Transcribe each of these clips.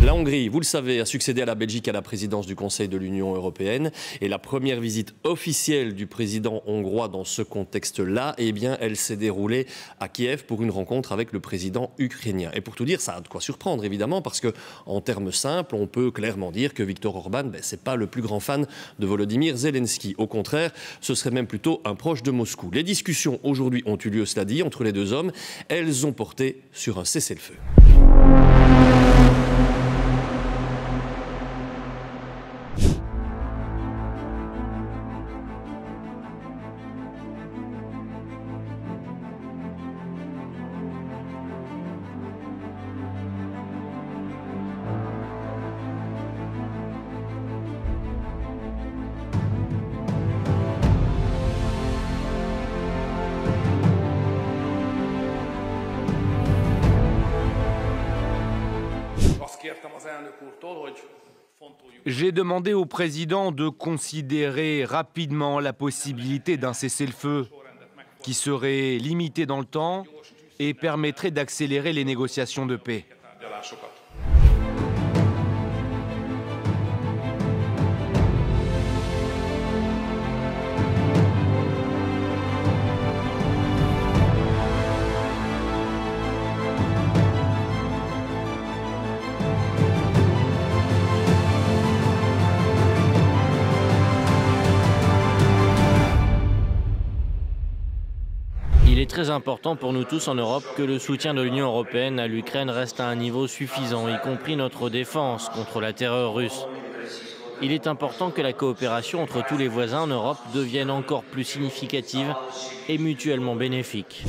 La Hongrie, vous le savez, a succédé à la Belgique à la présidence du Conseil de l'Union européenne. Et la première visite officielle du président hongrois dans ce contexte-là, eh bien, elle s'est déroulée à Kiev pour une rencontre avec le président ukrainien. Et pour tout dire, ça a de quoi surprendre, évidemment, parce que, en termes simples, on peut clairement dire que Viktor Orban, c'est pas le plus grand fan de Volodymyr Zelensky. Au contraire, ce serait même plutôt un proche de Moscou. Les discussions aujourd'hui ont eu lieu, cela dit, entre les deux hommes. Elles ont porté sur un cessez-le-feu. J'ai demandé au président de considérer rapidement la possibilité d'un cessez-le-feu qui serait limité dans le temps et permettrait d'accélérer les négociations de paix. Il est très important pour nous tous en Europe que le soutien de l'Union européenne à l'Ukraine reste à un niveau suffisant, y compris notre défense contre la terreur russe. Il est important que la coopération entre tous les voisins en Europe devienne encore plus significative et mutuellement bénéfique.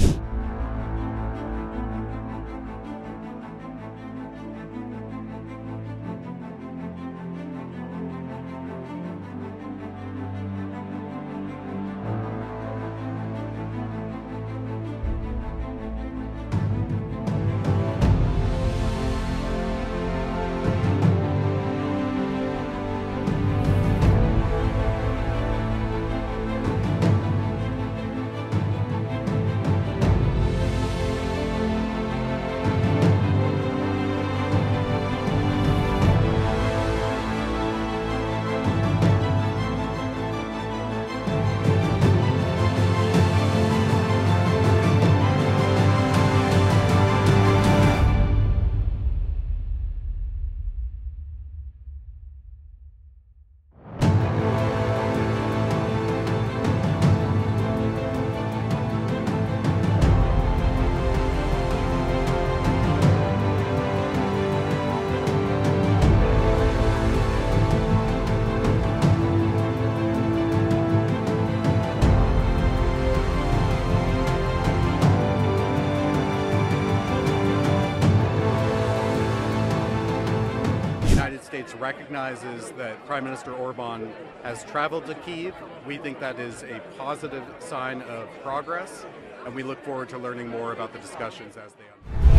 Recognizes that Prime Minister Orban has traveled to Kyiv. We think that is a positive sign of progress, and we look forward to learning more about the discussions as they unfold.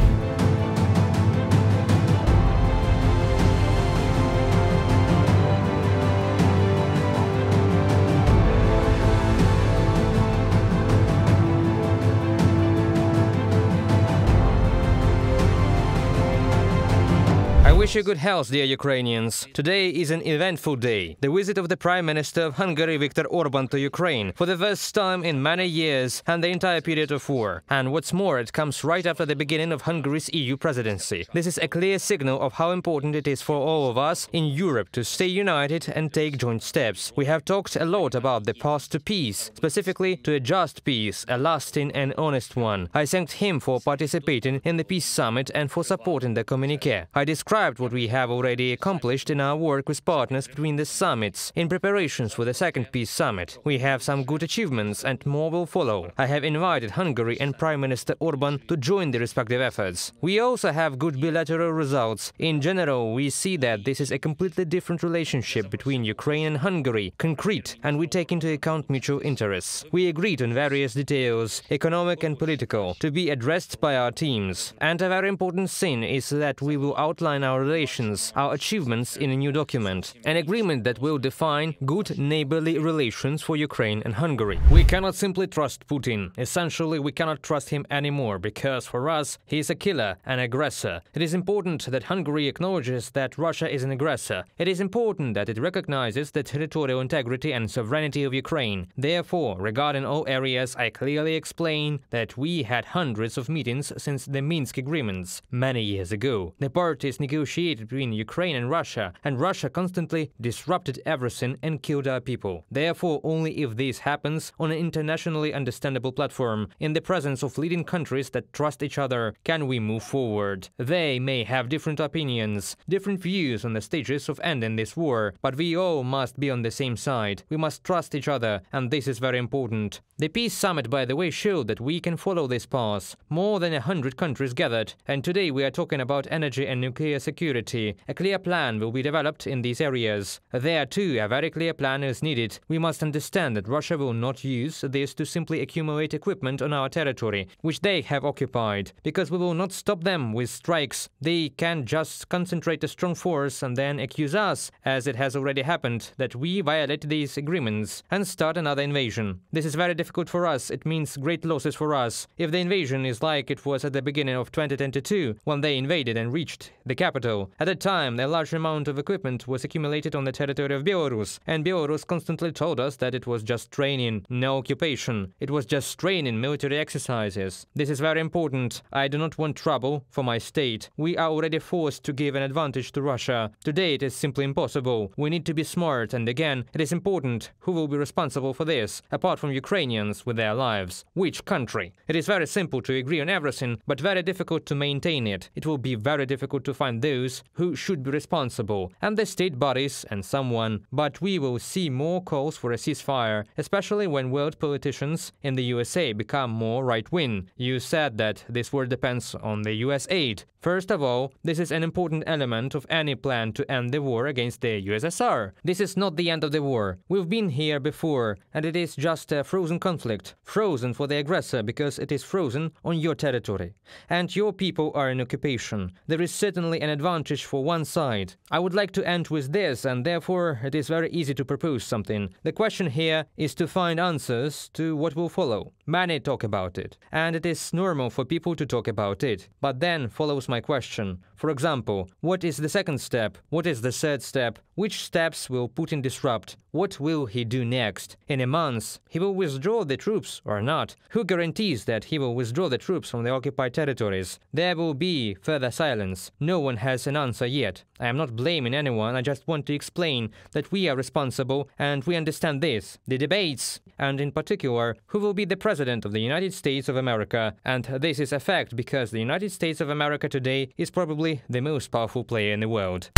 I wish you good health, dear Ukrainians. Today is an eventful day. The visit of the Prime Minister of Hungary, Viktor Orban, to Ukraine for the first time in many years and the entire period of war. And what's more, it comes right after the beginning of Hungary's EU presidency. This is a clear signal of how important it is for all of us in Europe to stay united and take joint steps. We have talked a lot about the path to peace, specifically to a just peace, a lasting and honest one. I thanked him for participating in the Peace Summit and for supporting the communiqué. I described what we have already accomplished in our work with partners between the summits in preparations for the second Peace Summit. We have some good achievements and more will follow. I have invited Hungary and Prime Minister Orban to join the respective efforts. We also have good bilateral results. In general, we see that this is a completely different relationship between Ukraine and Hungary, concrete, and we take into account mutual interests. We agreed on various details, economic and political, to be addressed by our teams. And a very important thing is that we will outline our our relations, our achievements in a new document. An agreement that will define good neighborly relations for Ukraine and Hungary. We cannot simply trust Putin. Essentially, we cannot trust him anymore because for us, he is a killer, an aggressor. It is important that Hungary acknowledges that Russia is an aggressor. It is important that it recognizes the territorial integrity and sovereignty of Ukraine. Therefore, regarding all areas, I clearly explain that we had hundreds of meetings since the Minsk agreements many years ago. The parties negotiated between Ukraine and Russia constantly disrupted everything and killed our people. Therefore, only if this happens on an internationally understandable platform, in the presence of leading countries that trust each other, can we move forward. They may have different opinions, different views on the stages of ending this war, but we all must be on the same side. We must trust each other, and this is very important. The Peace Summit, by the way, showed that we can follow this path. More than 100 countries gathered, and today we are talking about energy and nuclear security. A clear plan will be developed in these areas. There too, a very clear plan is needed. We must understand that Russia will not use this to simply accumulate equipment on our territory, which they have occupied, because we will not stop them with strikes. They can just concentrate a strong force and then accuse us, as it has already happened, that we violate these agreements and start another invasion. This is very difficult for us. It means great losses for us. If the invasion is like it was at the beginning of 2022, when they invaded and reached the capital, at that time a large amount of equipment was accumulated on the territory of Belarus, and Belarus constantly told us that it was just training, no occupation. It was just training, military exercises. This is very important. I do not want trouble for my state. We are already forced to give an advantage to Russia. Today it is simply impossible. We need to be smart, and again, it is important who will be responsible for this, apart from Ukrainians with their lives. Which country? It is very simple to agree on everything, but very difficult to maintain it. It will be very difficult to find those who should be responsible, and the state bodies and someone. But we will see more calls for a ceasefire, especially when world politicians in the USA become more right-wing. You said that this war depends on the US aid. First of all, this is an important element of any plan to end the war against the USSR. This is not the end of the war. We've been here before, and it is just a frozen conflict. Frozen for the aggressor because it is frozen on your territory. And your people are in occupation. There is certainly an advantage for one side. I would like to end with this, and therefore it is very easy to propose something. The question here is to find answers to what will follow. Many talk about it, and it is normal for people to talk about it. But then follows my question. For example, what is the second step? What is the third step? Which steps will Putin disrupt? What will he do next? In a month, he will withdraw the troops or not? Who guarantees that he will withdraw the troops from the occupied territories? There will be further silence. No one has an answer yet. I am not blaming anyone, I just want to explain that we are responsible and we understand this. The debates, and in particular, who will be the president of the United States of America. And this is a fact because the United States of America today is probably the most powerful player in the world.